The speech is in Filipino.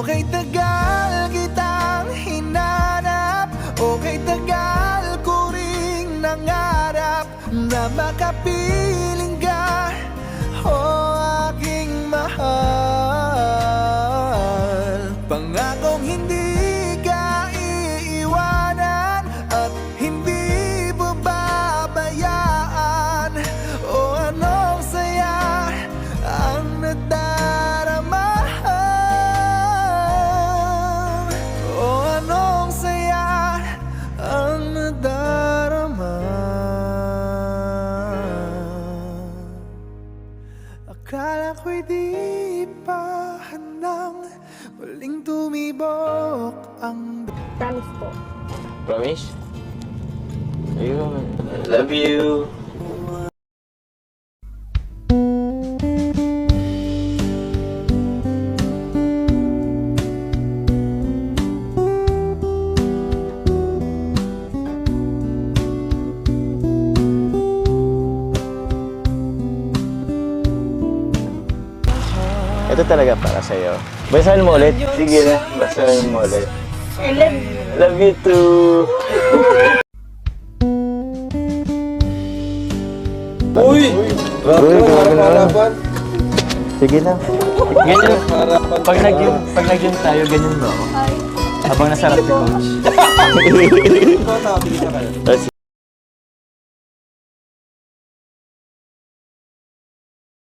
Okay, tagal kitang hinanap. Okay, tagal ko ring nangarap na makapiling ka, aking mahal. Pangakong hindi ka iiwanan at hindi babayaan. Anong saya ang nadarama. Anong saya ang nadarama. Akala ko'y di pa handang muling tumibok ang... Promise po. Promise? Ayun. Love you. Ito talaga para sa'yo. Basahin mo ulit. Sige na, basahin mo ulit. I love you. Love you too. Uy! Harapan. Sige na. Ganyan. Pag nag-gym tayo, ganyan ba ako? Habang nasa harap ni Coach. Ikaw, nakapili ka kayo.